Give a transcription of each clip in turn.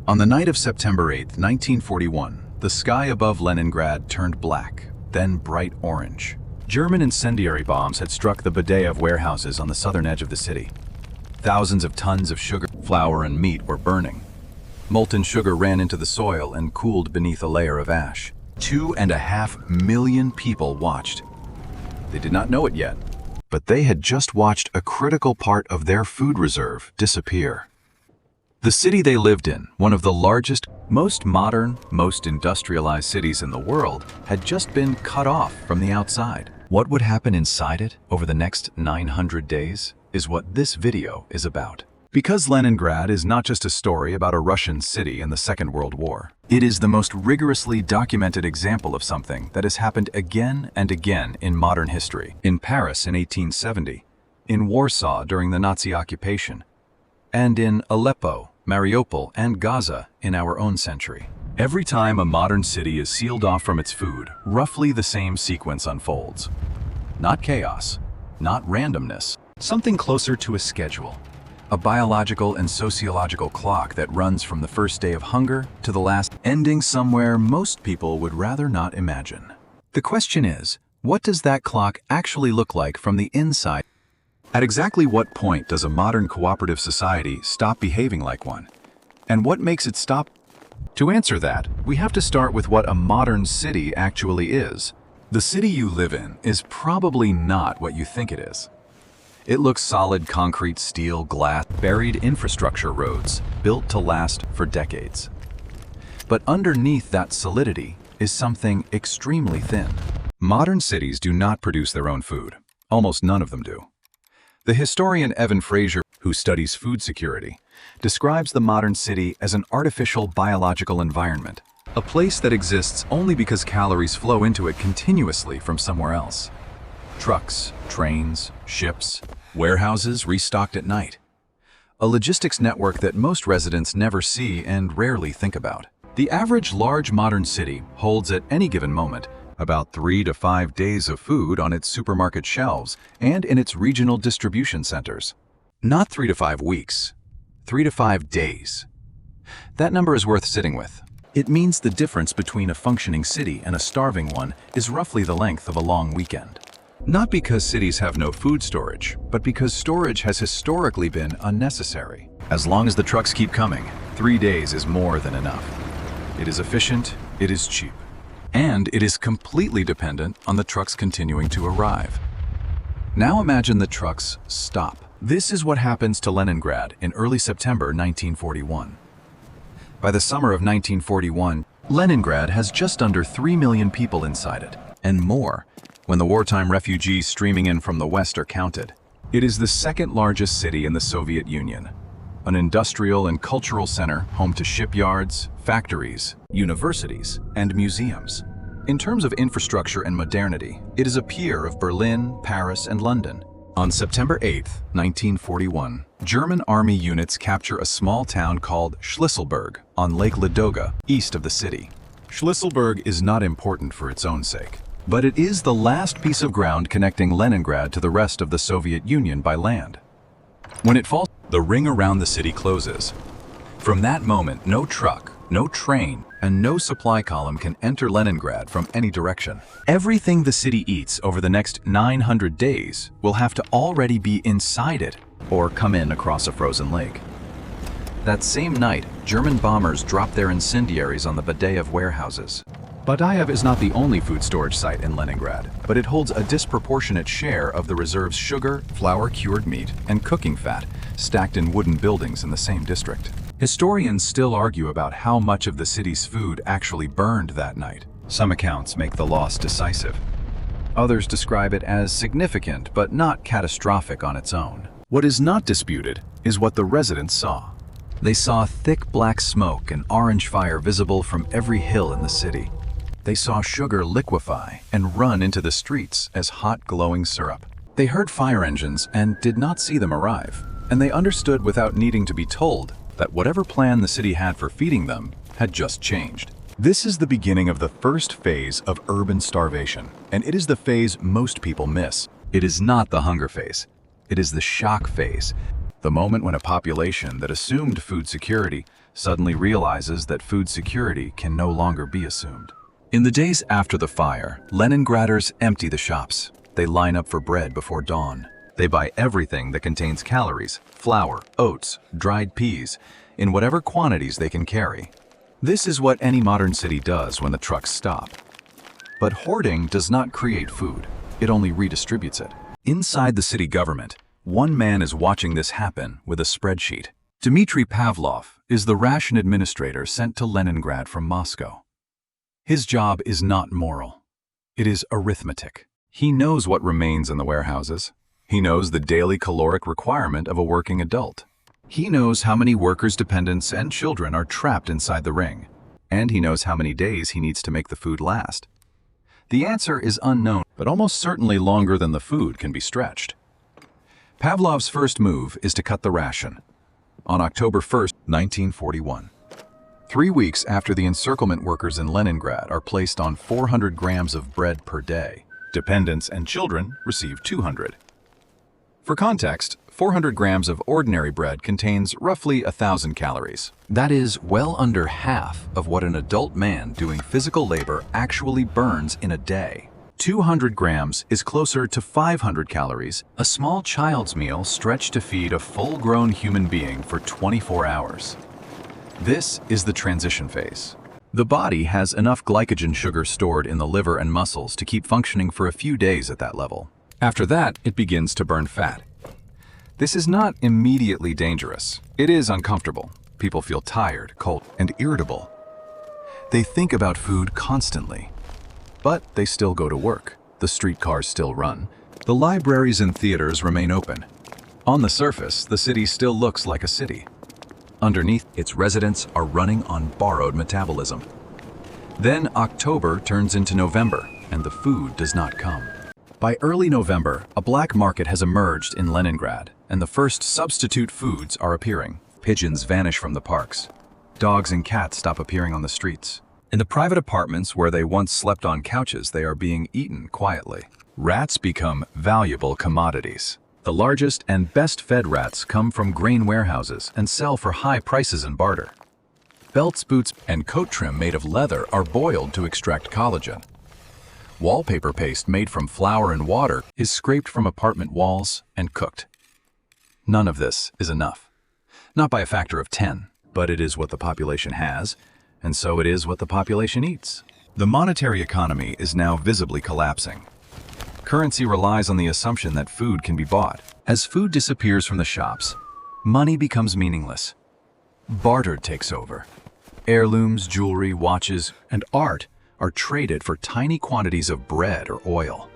On the night of September 8, 1941, the sky above Leningrad turned black, then bright orange. German incendiary bombs had struck the bodega of warehouses on the southern edge of the city. Thousands of tons of sugar, flour, and meat were burning. Molten sugar ran into the soil and cooled beneath a layer of ash. 2.5 million people watched. They did not know it yet, but they had just watched a critical part of their food reserve disappear. The city they lived in, one of the largest, most modern, most industrialized cities in the world, had just been cut off from the outside. What would happen inside it over the next 900 days is what this video is about. Because Leningrad is not just a story about a Russian city in the Second World War. It is the most rigorously documented example of something that has happened again and again in modern history. In Paris in 1870, in Warsaw during the Nazi occupation, and in Aleppo, Mariupol, and Gaza in our own century. Every time a modern city is sealed off from its food, roughly the same sequence unfolds. Not chaos, not randomness, something closer to a schedule. A biological and sociological clock that runs from the first day of hunger to the last, ending somewhere most people would rather not imagine. The question is, what does that clock actually look like from the inside? At exactly what point does a modern cooperative society stop behaving like one? And what makes it stop? To answer that, we have to start with what a modern city actually is. The city you live in is probably not what you think it is. It looks solid concrete, steel, glass, buried infrastructure roads, built to last for decades. But underneath that solidity is something extremely thin. Modern cities do not produce their own food. Almost none of them do. The historian Evan Fraser, who studies food security, describes the modern city as an artificial biological environment, a place that exists only because calories flow into it continuously from somewhere else. Trucks, trains, ships, warehouses restocked at night. A logistics network that most residents never see and rarely think about. The average large modern city holds at any given moment about 3 to 5 days of food on its supermarket shelves and in its regional distribution centers. Not 3 to 5 weeks, 3 to 5 days. That number is worth sitting with. It means the difference between a functioning city and a starving one is roughly the length of a long weekend. Not because cities have no food storage, but because storage has historically been unnecessary. As long as the trucks keep coming, 3 days is more than enough. It is efficient, it is cheap. And it is completely dependent on the trucks continuing to arrive. Now imagine the trucks stop. This is what happens to Leningrad in early September 1941. By the summer of 1941, Leningrad has just under 3 million people inside it, and more when the wartime refugees streaming in from the west are counted. It is the second largest city in the Soviet Union, an industrial and cultural center home to shipyards, factories, universities, and museums. In terms of infrastructure and modernity, it is a peer of Berlin, Paris, and London. On September 8, 1941, German army units capture a small town called Shlisselburg on Lake Ladoga, east of the city. Shlisselburg is not important for its own sake, but it is the last piece of ground connecting Leningrad to the rest of the Soviet Union by land. When it falls, the ring around the city closes. From that moment, no truck, no train, and no supply column can enter Leningrad from any direction. Everything the city eats over the next 900 days will have to already be inside it or come in across a frozen lake. That same night, German bombers dropped their incendiaries on the bodega of warehouses. Badayev is not the only food storage site in Leningrad, but it holds a disproportionate share of the reserve's sugar, flour, cured meat, and cooking fat stacked in wooden buildings in the same district. Historians still argue about how much of the city's food actually burned that night. Some accounts make the loss decisive. Others describe it as significant but not catastrophic on its own. What is not disputed is what the residents saw. They saw thick black smoke and orange fire visible from every hill in the city. They saw sugar liquefy and run into the streets as hot glowing syrup. They heard fire engines and did not see them arrive, and they understood without needing to be told that whatever plan the city had for feeding them had just changed. This is the beginning of the first phase of urban starvation, and it is the phase most people miss. It is not the hunger phase. It is the shock phase, the moment when a population that assumed food security suddenly realizes that food security can no longer be assumed. In the days after the fire, Leningraders empty the shops. They line up for bread before dawn. They buy everything that contains calories, flour, oats, dried peas, in whatever quantities they can carry. This is what any modern city does when the trucks stop. But hoarding does not create food. It only redistributes it. Inside the city government, one man is watching this happen with a spreadsheet. Dmitry Pavlov is the ration administrator sent to Leningrad from Moscow. His job is not moral. It is arithmetic. He knows what remains in the warehouses. He knows the daily caloric requirement of a working adult. He knows how many workers, dependents, and children are trapped inside the ring. And he knows how many days he needs to make the food last. The answer is unknown, but almost certainly longer than the food can be stretched. Pavlov's first move is to cut the ration. On October 1st, 1941. 3 weeks after the encirclement workers in Leningrad are placed on 400 grams of bread per day, dependents and children receive 200. For context, 400 grams of ordinary bread contains roughly 1,000 calories. That is well under half of what an adult man doing physical labor actually burns in a day. 200 grams is closer to 500 calories, a small child's meal stretched to feed a full-grown human being for 24 hours. This is the transition phase. The body has enough glycogen sugar stored in the liver and muscles to keep functioning for a few days at that level. After that, it begins to burn fat. This is not immediately dangerous. It is uncomfortable. People feel tired, cold, and irritable. They think about food constantly. But they still go to work. The streetcars still run. The libraries and theaters remain open. On the surface, the city still looks like a city. Underneath, its residents are running on borrowed metabolism. Then October turns into November, and the food does not come. By early November, a black market has emerged in Leningrad, and the first substitute foods are appearing. Pigeons vanish from the parks. Dogs and cats stop appearing on the streets. In the private apartments where they once slept on couches, they are being eaten quietly. Rats become valuable commodities. The largest and best-fed rats come from grain warehouses and sell for high prices in barter. Belts, boots, and coat trim made of leather are boiled to extract collagen. Wallpaper paste made from flour and water is scraped from apartment walls and cooked. None of this is enough. Not by a factor of 10, but it is what the population has, and so it is what the population eats. The monetary economy is now visibly collapsing. Currency relies on the assumption that food can be bought. As food disappears from the shops, money becomes meaningless. Barter takes over. Heirlooms, jewelry, watches, and art are traded for tiny quantities of bread or oil.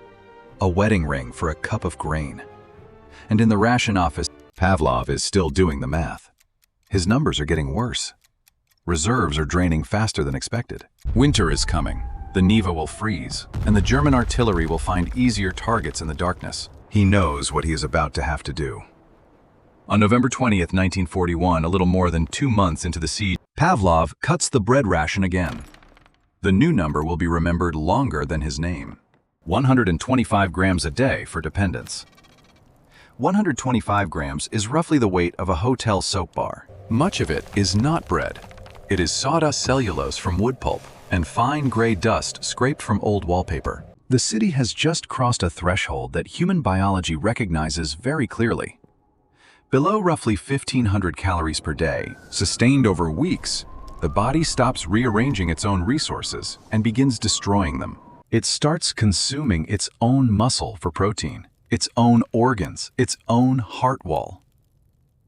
A wedding ring for a cup of grain. And in the ration office, Pavlov is still doing the math. His numbers are getting worse. Reserves are draining faster than expected. Winter is coming. The Neva will freeze, and the German artillery will find easier targets in the darkness. He knows what he is about to have to do. On November 20th, 1941, a little more than 2 months into the siege, Pavlov cuts the bread ration again. The new number will be remembered longer than his name. 125 grams a day for dependents. 125 grams is roughly the weight of a hotel soap bar. Much of it is not bread. It is sawdust cellulose from wood pulp and fine gray dust scraped from old wallpaper. The city has just crossed a threshold that human biology recognizes very clearly. Below roughly 1,500 calories per day, sustained over weeks, the body stops rearranging its own resources and begins destroying them. It starts consuming its own muscle for protein, its own organs, its own heart wall.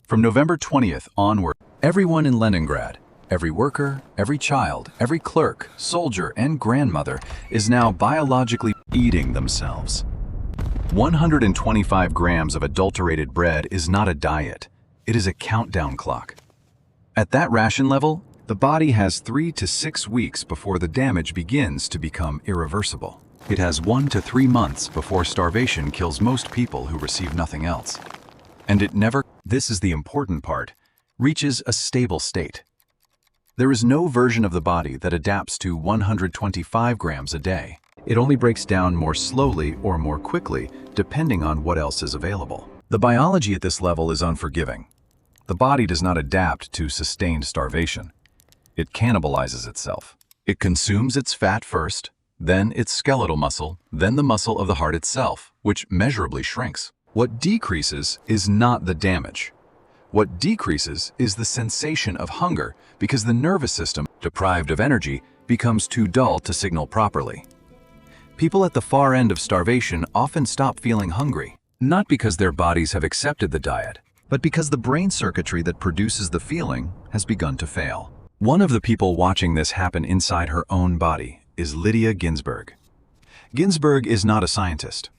From November 20th onward, everyone in Leningrad, every worker, every child, every clerk, soldier, and grandmother is now biologically eating themselves. 125 grams of adulterated bread is not a diet. It is a countdown clock. At that ration level, the body has 3 to 6 weeks before the damage begins to become irreversible. It has 1 to 3 months before starvation kills most people who receive nothing else. And it never, this is the important part, reaches a stable state. There is no version of the body that adapts to 125 grams a day. It only breaks down more slowly or more quickly, depending on what else is available. The biology at this level is unforgiving. The body does not adapt to sustained starvation. It cannibalizes itself. It consumes its fat first, then its skeletal muscle, then the muscle of the heart itself, which measurably shrinks. What decreases is not the damage. What decreases is the sensation of hunger because the nervous system, deprived of energy, becomes too dull to signal properly. People at the far end of starvation often stop feeling hungry, not because their bodies have accepted the diet, but because the brain circuitry that produces the feeling has begun to fail. One of the people watching this happen inside her own body is Lidiya Ginzburg. Ginzburg is not a scientist.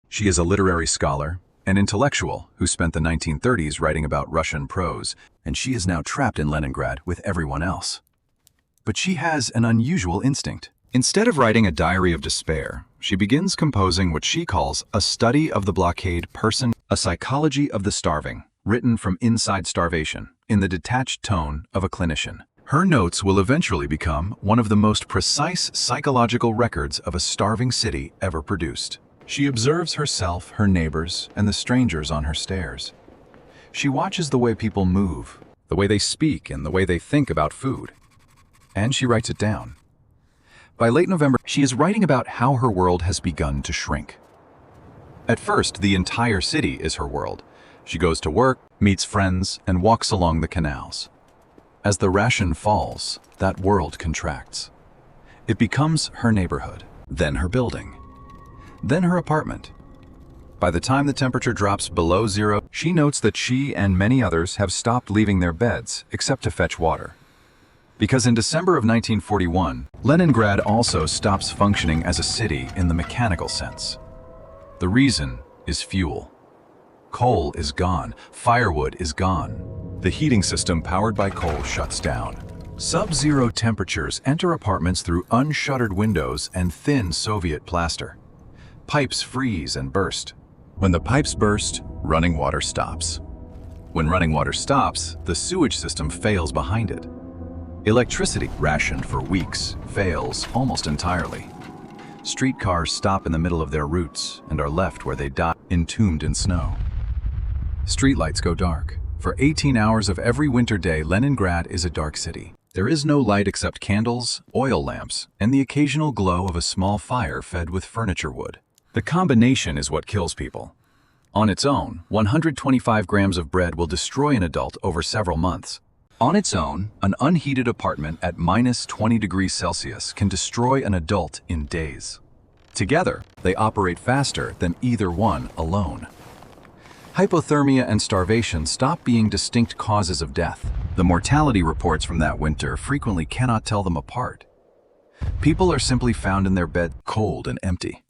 She is a literary scholar, an intellectual who spent the 1930s writing about Russian prose, and she is now trapped in Leningrad with everyone else. But she has an unusual instinct. Instead of writing a diary of despair, she begins composing what she calls a study of the blockade person, a psychology of the starving, written from inside starvation, in the detached tone of a clinician. Her notes will eventually become one of the most precise psychological records of a starving city ever produced. She observes herself, her neighbors, and the strangers on her stairs. She watches the way people move, the way they speak, and the way they think about food. And she writes it down. By late November, she is writing about how her world has begun to shrink. At first, the entire city is her world. She goes to work, meets friends, and walks along the canals. As the ration falls, that world contracts. It becomes her neighborhood, then her building, then her apartment. By the time the temperature drops below zero, she notes that she and many others have stopped leaving their beds except to fetch water. Because in December of 1941, Leningrad also stops functioning as a city in the mechanical sense. The reason is fuel. Coal is gone, firewood is gone. The heating system powered by coal shuts down. Sub-zero temperatures enter apartments through unshuttered windows and thin Soviet plaster. Pipes freeze and burst. When the pipes burst, running water stops. When running water stops, the sewage system fails behind it. Electricity, rationed for weeks, fails almost entirely. Streetcars stop in the middle of their routes and are left where they die, entombed in snow. Streetlights go dark. For 18 hours of every winter day, Leningrad is a dark city. There is no light except candles, oil lamps, and the occasional glow of a small fire fed with furniture wood. The combination is what kills people. On its own, 125 grams of bread will destroy an adult over several months. On its own, an unheated apartment at minus 20 degrees Celsius can destroy an adult in days. Together, they operate faster than either one alone. Hypothermia and starvation stop being distinct causes of death. The mortality reports from that winter frequently cannot tell them apart. People are simply found in their bed, cold and empty.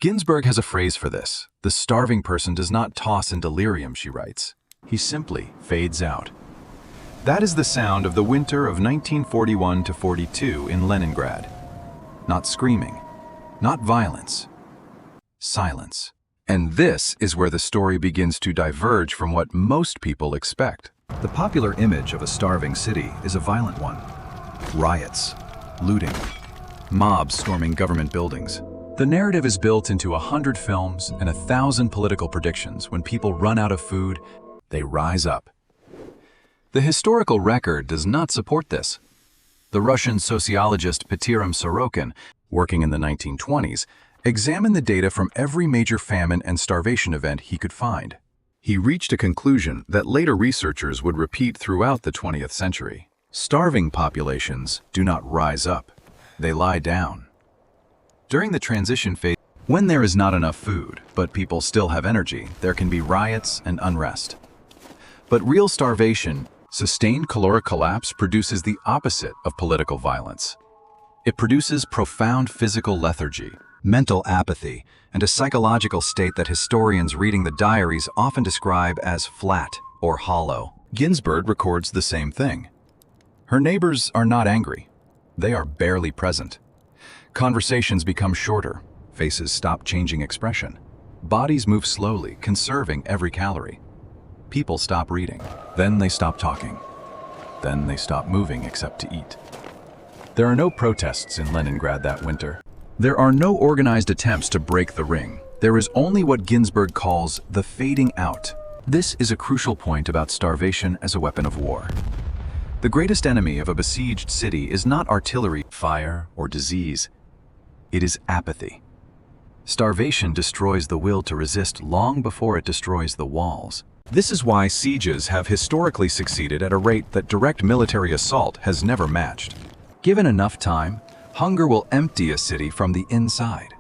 Ginzburg has a phrase for this. The starving person does not toss in delirium, she writes. He simply fades out. That is the sound of the winter of 1941 to 42 in Leningrad. Not screaming, not violence, silence. And this is where the story begins to diverge from what most people expect. The popular image of a starving city is a violent one. Riots, looting, mobs storming government buildings. The narrative is built into 100 films and 1,000 political predictions. When people run out of food, they rise up. The historical record does not support this. The Russian sociologist Petiram Sorokin, working in the 1920s, examined the data from every major famine and starvation event he could find. He reached a conclusion that later researchers would repeat throughout the 20th century. Starving populations do not rise up, they lie down. During the transition phase, when there is not enough food, but people still have energy, there can be riots and unrest. But real starvation, sustained caloric collapse, produces the opposite of political violence. It produces profound physical lethargy, mental apathy, and a psychological state that historians reading the diaries often describe as flat or hollow. Ginzburg records the same thing. Her neighbors are not angry. They are barely present. Conversations become shorter. Faces stop changing expression. Bodies move slowly, conserving every calorie. People stop reading. Then they stop talking. Then they stop moving except to eat. There are no protests in Leningrad that winter. There are no organized attempts to break the ring. There is only what Ginzburg calls the fading out. This is a crucial point about starvation as a weapon of war. The greatest enemy of a besieged city is not artillery, fire, or disease. It is apathy. Starvation destroys the will to resist long before it destroys the walls. This is why sieges have historically succeeded at a rate that direct military assault has never matched. Given enough time, hunger will empty a city from the inside.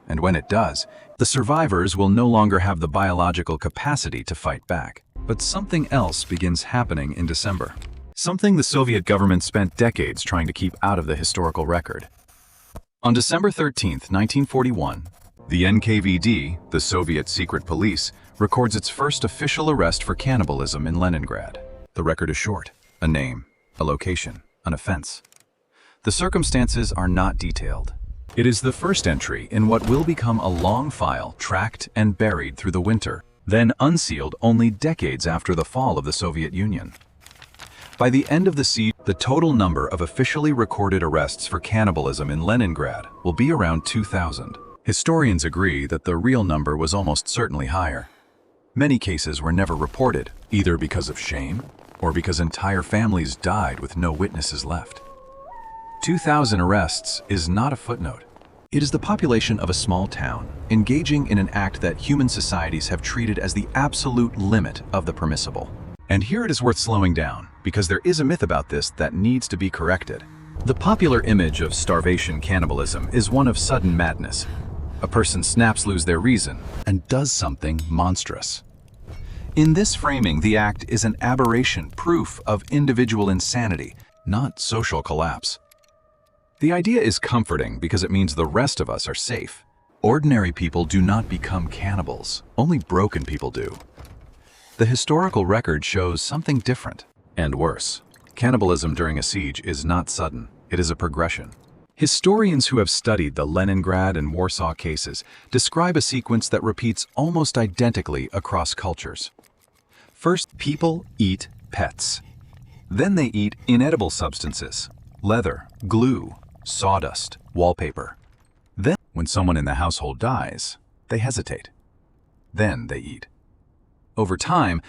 And when it does, the survivors will no longer have the biological capacity to fight back. But something else begins happening in December. Something the Soviet government spent decades trying to keep out of the historical record. On December 13, 1941, the NKVD, the Soviet secret police, records its first official arrest for cannibalism in Leningrad. The record is short: a name, a location, an offense. The circumstances are not detailed. It is the first entry in what will become a long file tracked and buried through the winter, then unsealed only decades after the fall of the Soviet Union. By the end of the siege, the total number of officially recorded arrests for cannibalism in Leningrad will be around 2,000. Historians agree that the real number was almost certainly higher. Many cases were never reported, either because of shame or because entire families died with no witnesses left. 2,000 arrests is not a footnote. It is the population of a small town, engaging in an act that human societies have treated as the absolute limit of the permissible. And here it is worth slowing down, because there is a myth about this that needs to be corrected. The popular image of starvation cannibalism is one of sudden madness. A person snaps loose their reason and does something monstrous. In this framing, the act is an aberration, proof of individual insanity, not social collapse. The idea is comforting because it means the rest of us are safe. Ordinary people do not become cannibals, only broken people do. The historical record shows something different and worse. Cannibalism during a siege is not sudden, it is a progression. Historians who have studied the Leningrad and Warsaw cases describe a sequence that repeats almost identically across cultures. First, people eat pets. Then they eat inedible substances: leather, glue, sawdust, wallpaper. Then, when someone in the household dies, they hesitate. Then they eat. Over time,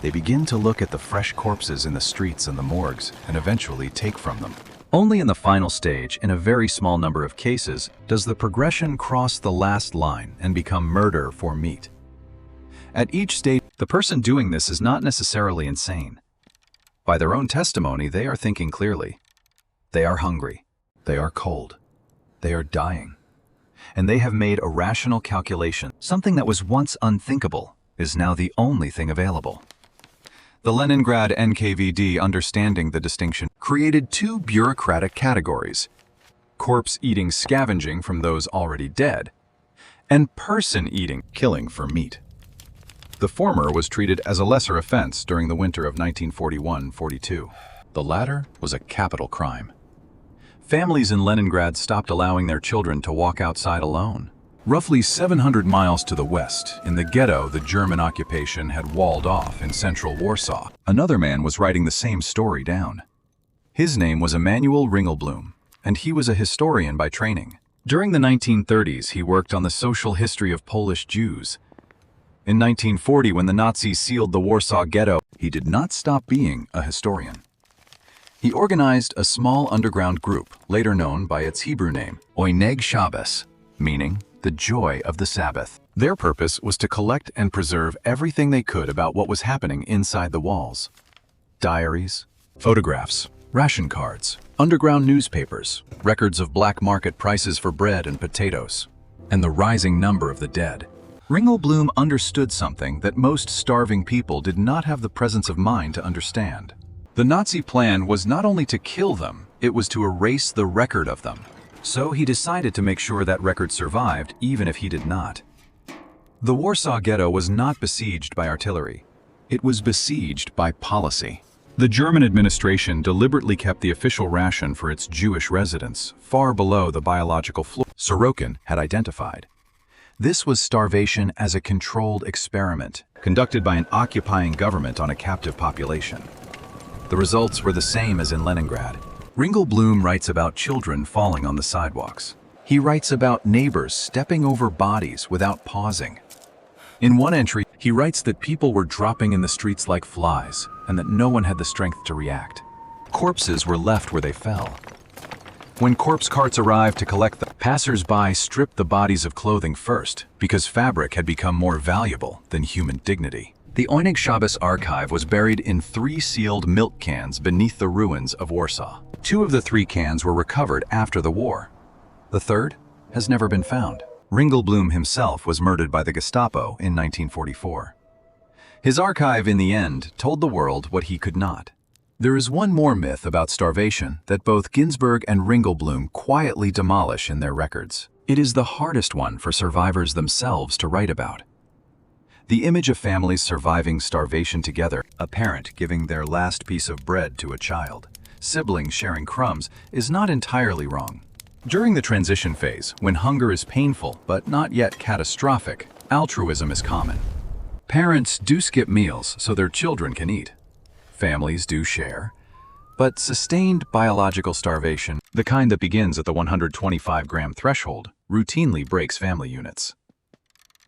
they begin to look at the fresh corpses in the streets and the morgues and eventually take from them. Only in the final stage, in a very small number of cases, does the progression cross the last line and become murder for meat. At each stage, the person doing this is not necessarily insane. By their own testimony, they are thinking clearly. They are hungry. They are cold. They are dying. And they have made a rational calculation. Something that was once unthinkable is now the only thing available. The Leningrad NKVD, understanding the distinction, created two bureaucratic categories: corpse-eating scavenging from those already dead, and person-eating, killing for meat. The former was treated as a lesser offense during the winter of 1941-42. The latter was a capital crime. Families in Leningrad stopped allowing their children to walk outside alone. Roughly 700 miles to the west, in the ghetto the German occupation had walled off in central Warsaw, another man was writing the same story down. His name was Emanuel Ringelblum, and he was a historian by training. During the 1930s, he worked on the social history of Polish Jews. In 1940, when the Nazis sealed the Warsaw Ghetto, he did not stop being a historian. He organized a small underground group, later known by its Hebrew name, Oyneg Shabbos, meaning the joy of the Sabbath. Their purpose was to collect and preserve everything they could about what was happening inside the walls. Diaries, photographs, ration cards, underground newspapers, records of black market prices for bread and potatoes, and the rising number of the dead. Ringelblum understood something that most starving people did not have the presence of mind to understand. The Nazi plan was not only to kill them, it was to erase the record of them. So he decided to make sure that record survived, even if he did not. The Warsaw Ghetto was not besieged by artillery. It was besieged by policy. The German administration deliberately kept the official ration for its Jewish residents far below the biological floor Sorokin had identified. This was starvation as a controlled experiment, conducted by an occupying government on a captive population. The results were the same as in Leningrad. Ringelblum writes about children falling on the sidewalks. He writes about neighbors stepping over bodies without pausing. In one entry, He writes that people were dropping in the streets like flies, and that no one had the strength to react. Corpses were left where they fell. When corpse carts arrived to collect them, passers-by stripped the bodies of clothing first, because fabric had become more valuable than human dignity. The Oyneg Shabbos archive was buried in 3 sealed milk cans beneath the ruins of Warsaw. 2 of the 3 cans were recovered after the war. The third has never been found. Ringelblum himself was murdered by the Gestapo in 1944. His archive, in the end, told the world what he could not. There is one more myth about starvation that both Ginzburg and Ringelblum quietly demolish in their records. It is the hardest one for survivors themselves to write about. The image of families surviving starvation together, a parent giving their last piece of bread to a child, siblings sharing crumbs, is not entirely wrong. During the transition phase, when hunger is painful but not yet catastrophic, altruism is common. Parents do skip meals so their children can eat. Families do share. But sustained biological starvation, the kind that begins at the 125-gram threshold, routinely breaks family units.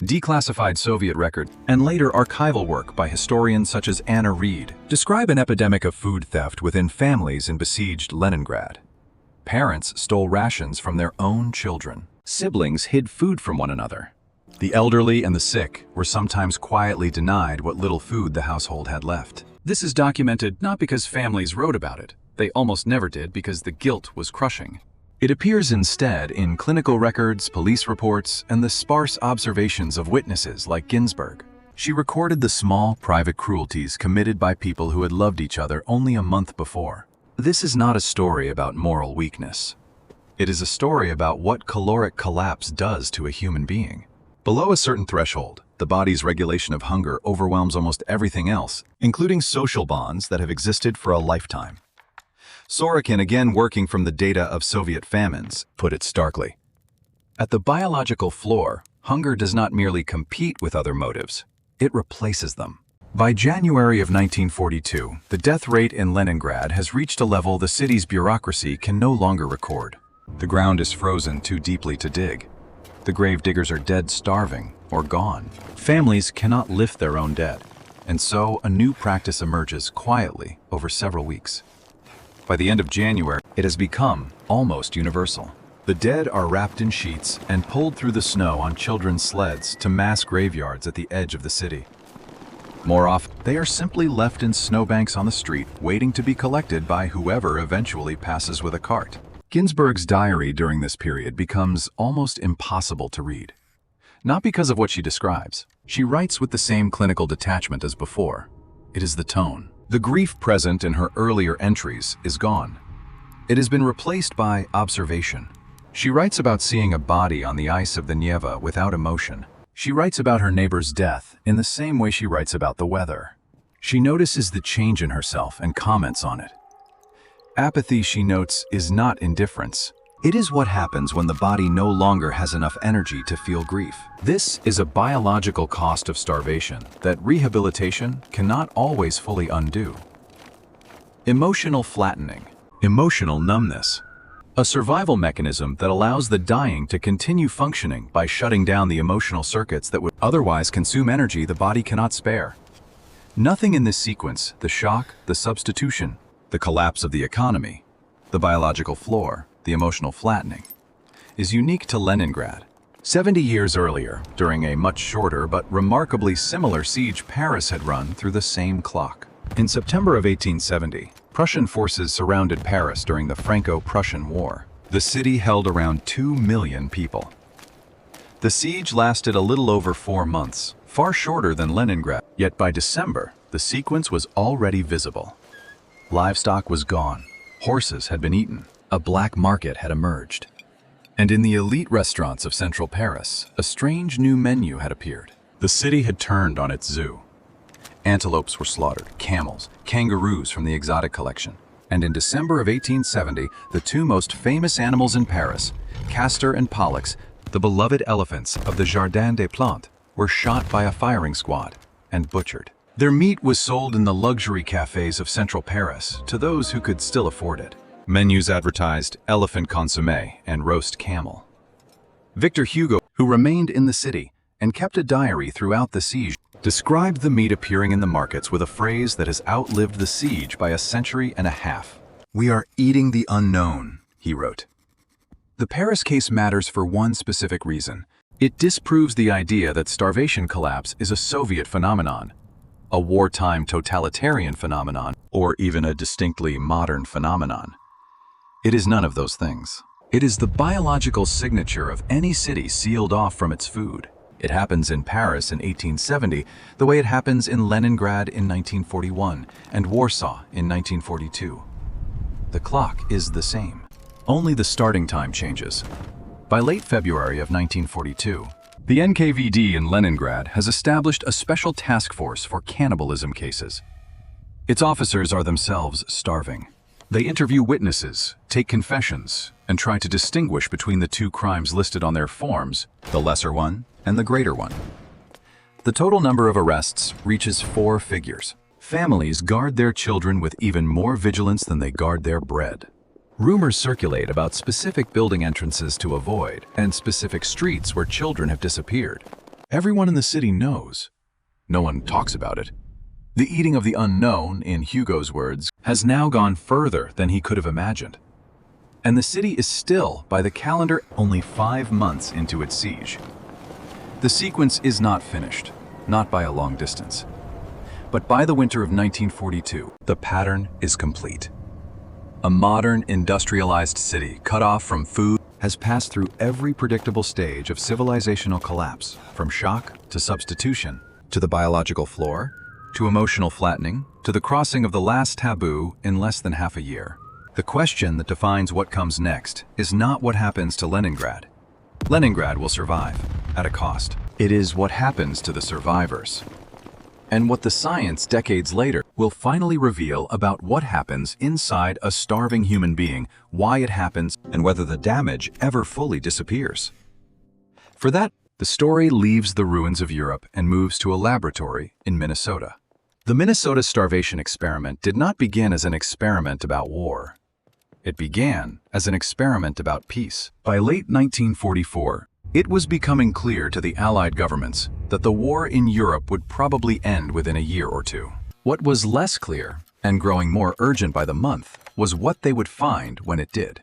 Declassified Soviet record and later archival work by historians such as Anna Reid describe an epidemic of food theft within families in besieged Leningrad. Parents stole rations from their own children. Siblings hid food from one another. The elderly and the sick were sometimes quietly denied what little food the household had left. This is documented not because families wrote about it. They almost never did because the guilt was crushing. It appears instead in clinical records, police reports, and the sparse observations of witnesses like Ginzburg. She recorded the small, private cruelties committed by people who had loved each other only a month before. This is not a story about moral weakness. It is a story about what caloric collapse does to a human being. Below a certain threshold, the body's regulation of hunger overwhelms almost everything else, including social bonds that have existed for a lifetime. Sorokin, again working from the data of Soviet famines, put it starkly. At the biological floor, hunger does not merely compete with other motives, it replaces them. By January of 1942, the death rate in Leningrad has reached a level the city's bureaucracy can no longer record. The ground is frozen too deeply to dig. The grave diggers are dead starving or gone. Families cannot lift their own dead, and so a new practice emerges quietly over several weeks. By the end of January, it has become almost universal. The dead are wrapped in sheets and pulled through the snow on children's sleds to mass graveyards at the edge of the city. More often, they are simply left in snowbanks on the street, waiting to be collected by whoever eventually passes with a cart. Ginzburg's diary during this period becomes almost impossible to read. Not because of what she describes. She writes with the same clinical detachment as before. It is the tone. The grief present in her earlier entries is gone. It has been replaced by observation. She writes about seeing a body on the ice of the Neva without emotion. She writes about her neighbor's death in the same way she writes about the weather. She notices the change in herself and comments on it. Apathy, she notes, is not indifference. It is what happens when the body no longer has enough energy to feel grief. This is a biological cost of starvation that rehabilitation cannot always fully undo. Emotional flattening, emotional numbness. A survival mechanism that allows the dying to continue functioning by shutting down the emotional circuits that would otherwise consume energy the body cannot spare. Nothing in this sequence, the shock, the substitution, the collapse of the economy, the biological floor, the emotional flattening, is unique to Leningrad. 70 years earlier, during a much shorter but remarkably similar siege, Paris had run through the same clock. In September of 1870, Prussian forces surrounded Paris during the Franco-Prussian War. The city held around 2 million people. The siege lasted a little over 4 months, far shorter than Leningrad, yet by December, the sequence was already visible. Livestock was gone, horses had been eaten, a black market had emerged. And in the elite restaurants of central Paris, a strange new menu had appeared. The city had turned on its zoo. Antelopes were slaughtered, camels, kangaroos from the exotic collection. And in December of 1870, the 2 most famous animals in Paris, Castor and Pollux, the beloved elephants of the Jardin des Plantes, were shot by a firing squad and butchered. Their meat was sold in the luxury cafes of central Paris to those who could still afford it. Menus advertised elephant consommé and roast camel. Victor Hugo, who remained in the city and kept a diary throughout the siege, described the meat appearing in the markets with a phrase that has outlived the siege by a century and a half. "We are eating the unknown," he wrote. The Paris case matters for one specific reason. It disproves the idea that starvation collapse is a Soviet phenomenon, a wartime totalitarian phenomenon, or even a distinctly modern phenomenon. It is none of those things. It is the biological signature of any city sealed off from its food. It happens in Paris in 1870 the way it happens in Leningrad in 1941 and Warsaw in 1942. The clock is the same. Only the starting time changes. By late February of 1942, the NKVD in Leningrad has established a special task force for cannibalism cases. Its officers are themselves starving. They interview witnesses, take confessions, and try to distinguish between the two crimes listed on their forms, the lesser one and the greater one. The total number of arrests reaches 4 figures. Families guard their children with even more vigilance than they guard their bread. Rumors circulate about specific building entrances to avoid and specific streets where children have disappeared. Everyone in the city knows. No one talks about it. The eating of the unknown, in Hugo's words, has now gone further than he could have imagined. And the city is still, by the calendar, only 5 months into its siege. The sequence is not finished, not by a long distance. But by the winter of 1942, the pattern is complete. A modern, industrialized city, cut off from food, has passed through every predictable stage of civilizational collapse, from shock to substitution, to the biological floor, to emotional flattening, to the crossing of the last taboo in less than half a year. The question that defines what comes next is not what happens to Leningrad. Leningrad will survive, at a cost. It is what happens to the survivors. And what the science decades later will finally reveal about what happens inside a starving human being, why it happens, and whether the damage ever fully disappears. For that, the story leaves the ruins of Europe and moves to a laboratory in Minnesota. The Minnesota starvation experiment did not begin as an experiment about war. It began as an experiment about peace. By late 1944, it was becoming clear to the Allied governments that the war in Europe would probably end within a year or two. What was less clear, and growing more urgent by the month, was what they would find when it did.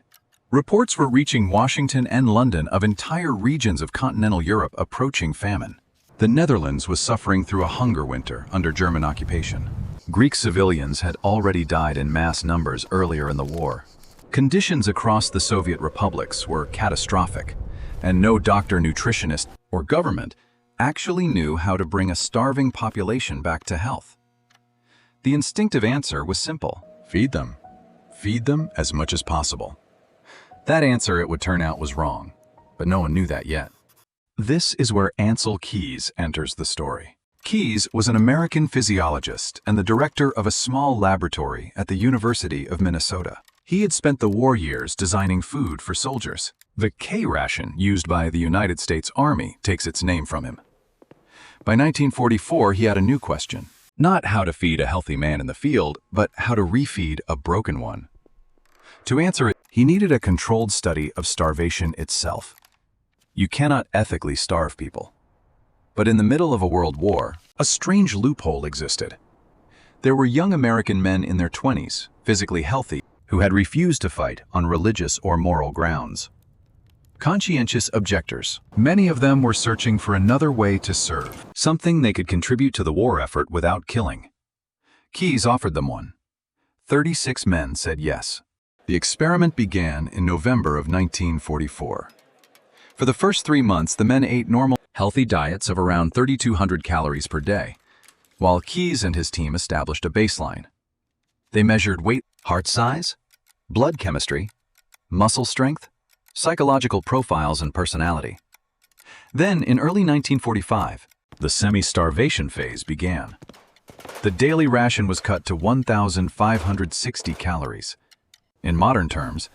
Reports were reaching Washington and London of entire regions of continental Europe approaching famine. The Netherlands was suffering through a hunger winter under German occupation. Greek civilians had already died in mass numbers earlier in the war. Conditions across the Soviet republics were catastrophic, and no doctor, nutritionist, or government actually knew how to bring a starving population back to health. The instinctive answer was simple: feed them. Feed them as much as possible. That answer, it would turn out, was wrong, but no one knew that yet. This is where Ancel enters the story. Keyes was an American physiologist and the director of a small laboratory at the University of Minnesota. He had spent the war years designing food for soldiers. The K ration used by the United States Army takes its name from him. By 1944, he had a new question. Not how to feed a healthy man in the field, but how to refeed a broken one. To answer it, he needed a controlled study of starvation itself. You cannot ethically starve people. But in the middle of a world war, a strange loophole existed. There were young American men in their 20s, physically healthy, who had refused to fight on religious or moral grounds. Conscientious objectors. Many of them were searching for another way to serve, something they could contribute to the war effort without killing. Keyes offered them one. 36 men said yes. The experiment began in November of 1944. For the first 3 months, the men ate normal, healthy diets of around 3,200 calories per day, while Keyes and his team established a baseline. They measured weight, heart size, blood chemistry, muscle strength, psychological profiles, and personality. Then, in early 1945, the semi-starvation phase began. The daily ration was cut to 1,560 calories. In modern terms,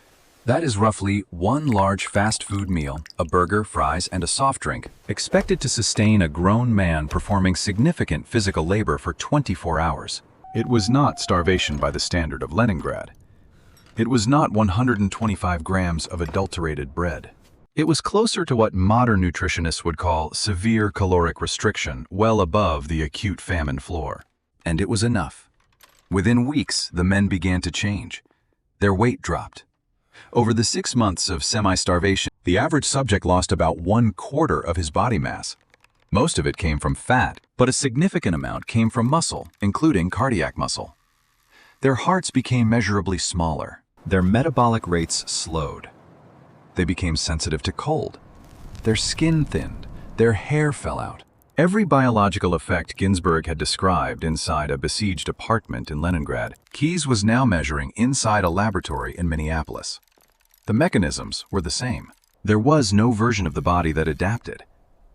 that is roughly one large fast food meal, a burger, fries, and a soft drink, expected to sustain a grown man performing significant physical labor for 24 hours. It was not starvation by the standard of Leningrad. It was not 125 grams of adulterated bread. It was closer to what modern nutritionists would call severe caloric restriction, well above the acute famine floor. And it was enough. Within weeks, the men began to change. Their weight dropped. Over the 6 months of semi-starvation, the average subject lost about 1/4 of his body mass. Most of it came from fat, but a significant amount came from muscle, including cardiac muscle. Their hearts became measurably smaller. Their metabolic rates slowed. They became sensitive to cold. Their skin thinned. Their hair fell out. Every biological effect Ginzburg had described inside a besieged apartment in Leningrad, Keyes was now measuring inside a laboratory in Minneapolis. The mechanisms were the same. There was no version of the body that adapted.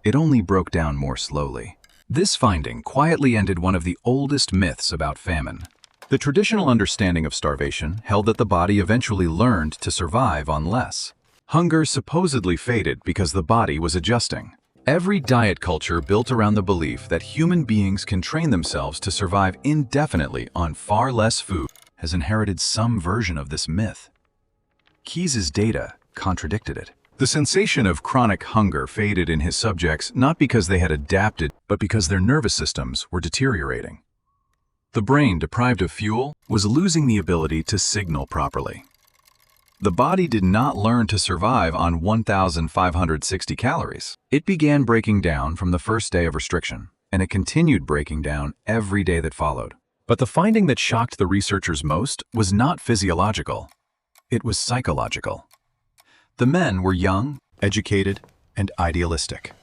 It only broke down more slowly. This finding quietly ended one of the oldest myths about famine. The traditional understanding of starvation held that the body eventually learned to survive on less. Hunger supposedly faded because the body was adjusting. Every diet culture built around the belief that human beings can train themselves to survive indefinitely on far less food has inherited some version of this myth. Keyes's data contradicted it. The sensation of chronic hunger faded in his subjects not because they had adapted, but because their nervous systems were deteriorating. The brain, deprived of fuel, was losing the ability to signal properly. The body did not learn to survive on 1,560 calories. It began breaking down from the first day of restriction, and it continued breaking down every day that followed. But the finding that shocked the researchers most was not physiological. It was psychological. The men were young, educated, and idealistic.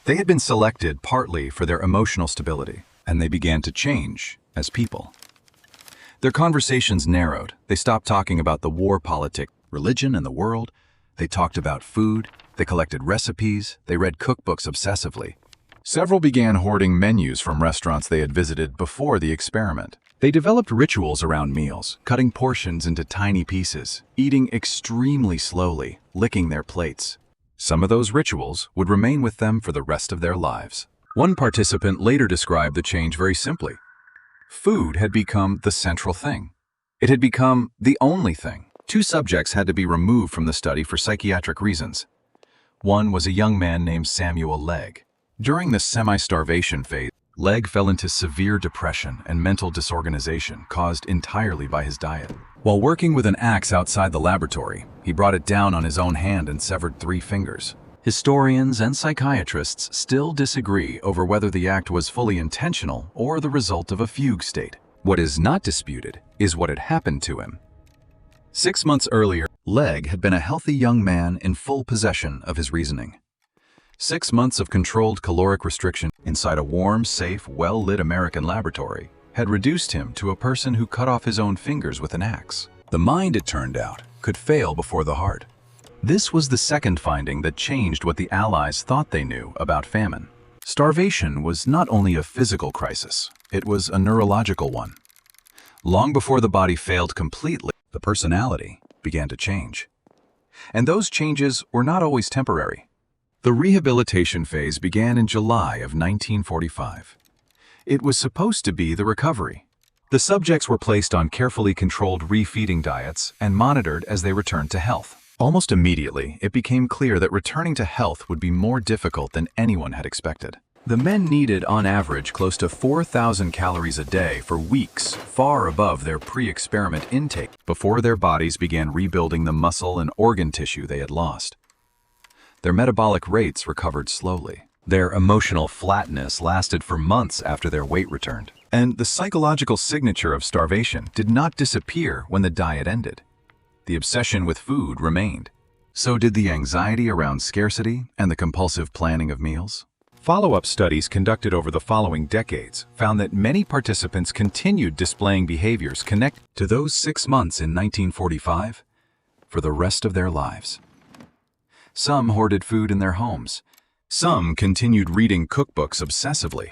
They had been selected partly for their emotional stability, and they began to change as people. Their conversations narrowed. They stopped talking about the war politic, religion, and the world. They talked about food. They collected recipes. They read cookbooks obsessively. Several began hoarding menus from restaurants they had visited before the experiment. They developed rituals around meals, cutting portions into tiny pieces, eating extremely slowly, licking their plates. Some of those rituals would remain with them for the rest of their lives. One participant later described the change very simply. Food had become the central thing. It had become the only thing. 2 subjects had to be removed from the study for psychiatric reasons. One was a young man named Samuel Legg. During the semi-starvation phase, Legg fell into severe depression and mental disorganization caused entirely by his diet. While working with an axe outside the laboratory, he brought it down on his own hand and severed 3 fingers. Historians and psychiatrists still disagree over whether the act was fully intentional or the result of a fugue state. What is not disputed is what had happened to him. 6 months earlier, Legg had been a healthy young man in full possession of his reasoning. 6 months of controlled caloric restriction inside a warm, safe, well-lit American laboratory had reduced him to a person who cut off his own fingers with an axe. The mind, it turned out, could fail before the heart. This was the second finding that changed what the Allies thought they knew about famine. Starvation was not only a physical crisis, it was a neurological one. Long before the body failed completely, the personality began to change. And those changes were not always temporary. The rehabilitation phase began in July of 1945. It was supposed to be the recovery. The subjects were placed on carefully controlled refeeding diets and monitored as they returned to health. Almost immediately, it became clear that returning to health would be more difficult than anyone had expected. The men needed, on average, close to 4,000 calories a day for weeks, far above their pre-experiment intake, before their bodies began rebuilding the muscle and organ tissue they had lost. Their metabolic rates recovered slowly. Their emotional flatness lasted for months after their weight returned. And the psychological signature of starvation did not disappear when the diet ended. The obsession with food remained. So did the anxiety around scarcity and the compulsive planning of meals. Follow-up studies conducted over the following decades found that many participants continued displaying behaviors connected to those 6 months in 1945 for the rest of their lives. Some hoarded food in their homes. Some continued reading cookbooks obsessively.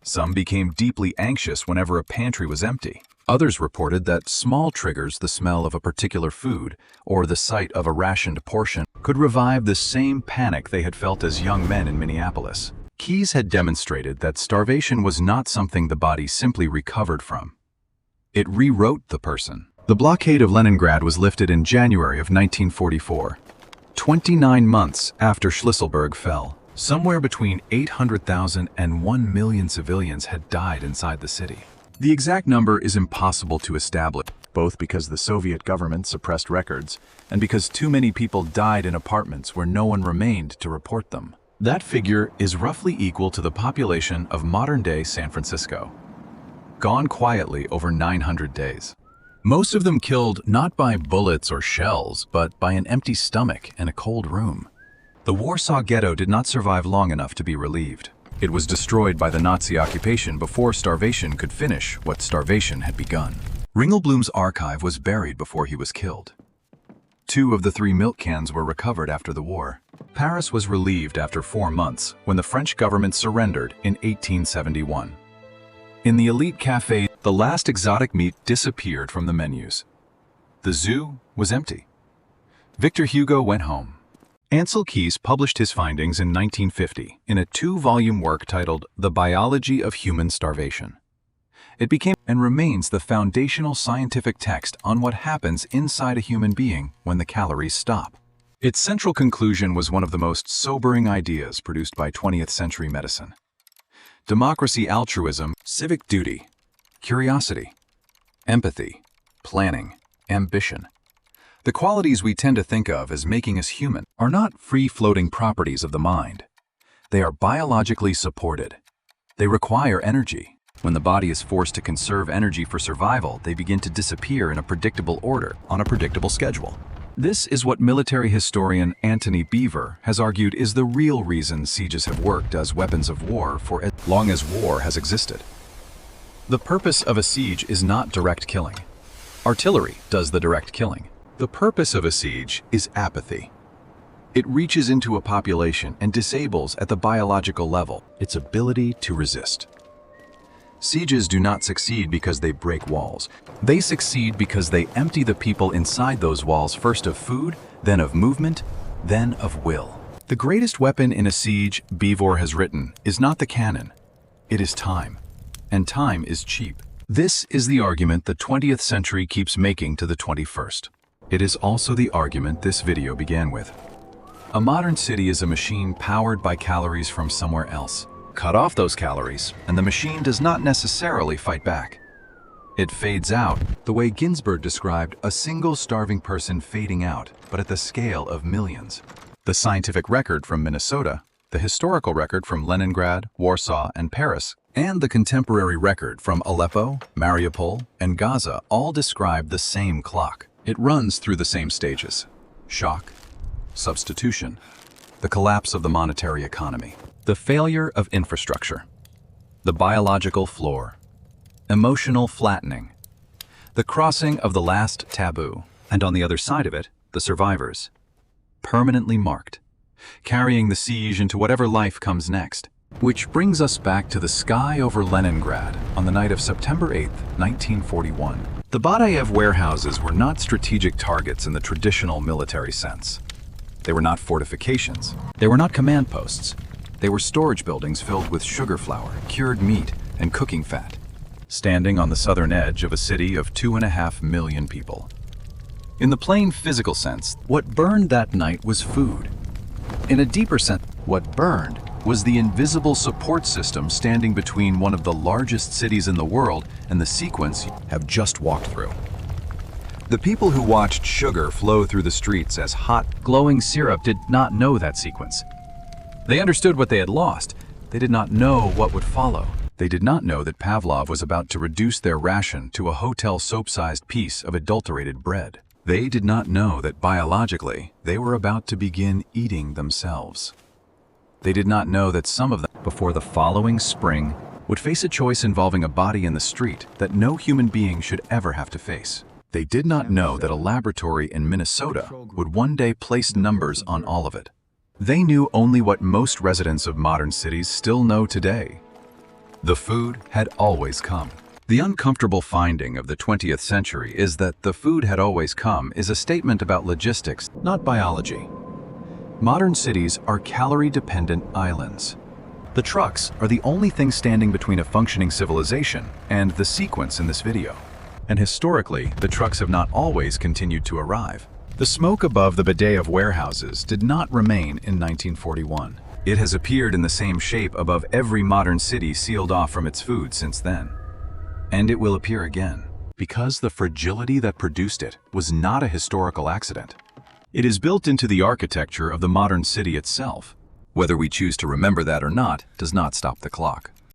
Some became deeply anxious whenever a pantry was empty. Others reported that small triggers, the smell of a particular food or the sight of a rationed portion, could revive the same panic they had felt as young men in Minneapolis. Keyes had demonstrated that starvation was not something the body simply recovered from. It rewrote the person. The blockade of Leningrad was lifted in January of 1944. 29 months after Schlüsselburg fell, somewhere between 800,000 and 1 million civilians had died inside the city. The exact number is impossible to establish, both because the Soviet government suppressed records and because too many people died in apartments where no one remained to report them. That figure is roughly equal to the population of modern-day San Francisco, gone quietly over 900 days. Most of them killed not by bullets or shells, but by an empty stomach and a cold room. The Warsaw Ghetto did not survive long enough to be relieved. It was destroyed by the Nazi occupation before starvation could finish what starvation had begun. Ringelblum's archive was buried before he was killed. 2 of the 3 milk cans were recovered after the war. Paris was relieved after 4 months when the French government surrendered in 1871. In the elite cafe, the last exotic meat disappeared from the menus. The zoo was empty. Victor Hugo went home. Ancel published his findings in 1950 in a 2-volume work titled The Biology of Human Starvation. It became and remains the foundational scientific text on what happens inside a human being when the calories stop. Its central conclusion was one of the most sobering ideas produced by 20th century medicine. Democracy, altruism, civic duty, curiosity, empathy, planning, ambition. The qualities we tend to think of as making us human are not free-floating properties of the mind. They are biologically supported. They require energy. When the body is forced to conserve energy for survival, they begin to disappear in a predictable order, on a predictable schedule. This is what military historian Antony Beevor has argued is the real reason sieges have worked as weapons of war for as long as war has existed. The purpose of a siege is not direct killing. Artillery does the direct killing. The purpose of a siege is apathy. It reaches into a population and disables at the biological level its ability to resist. Sieges do not succeed because they break walls. They succeed because they empty the people inside those walls first of food, then of movement, then of will. The greatest weapon in a siege, Beevor has written, is not the cannon. It is time. And time is cheap. This is the argument the 20th century keeps making to the 21st. It is also the argument this video began with. A modern city is a machine powered by calories from somewhere else. Cut off those calories, and the machine does not necessarily fight back. It fades out, the way Ginzburg described a single starving person fading out, but at the scale of millions. The scientific record from Minnesota, the historical record from Leningrad, Warsaw, and Paris, and the contemporary record from Aleppo, Mariupol, and Gaza all describe the same clock. It runs through the same stages: shock, substitution, the collapse of the monetary economy, the failure of infrastructure, the biological floor, emotional flattening, the crossing of the last taboo, and on the other side of it, the survivors, permanently marked, carrying the siege into whatever life comes next. Which brings us back to the sky over Leningrad on the night of September 8, 1941. The Badaev warehouses were not strategic targets in the traditional military sense. They were not fortifications. They were not command posts. They were storage buildings filled with sugar flour, cured meat, and cooking fat, standing on the southern edge of a city of 2.5 million people. In the plain physical sense, what burned that night was food. In a deeper sense, what burned was the invisible support system standing between one of the largest cities in the world and the sequence you have just walked through. The people who watched sugar flow through the streets as hot, glowing syrup did not know that sequence. They understood what they had lost. They did not know what would follow. They did not know that Pavlov was about to reduce their ration to a hotel soap-sized piece of adulterated bread. They did not know that biologically, they were about to begin eating themselves. They did not know that some of them, before the following spring, would face a choice involving a body in the street that no human being should ever have to face. They did not know that a laboratory in Minnesota would one day place numbers on all of it. They knew only what most residents of modern cities still know today. The food had always come. The uncomfortable finding of the 20th century is that the food had always come is a statement about logistics, not biology. Modern cities are calorie-dependent islands. The trucks are the only thing standing between a functioning civilization and the sequence in this video. And historically, the trucks have not always continued to arrive. The The smoke above the bidet of warehouses did not remain in 1941. It has appeared in the same shape above every modern city sealed off from its food since then. And it will appear again, because the fragility that produced it was not a historical accident. It is built into the architecture of the modern city itself. Whether we choose to remember that or not does not stop the clock.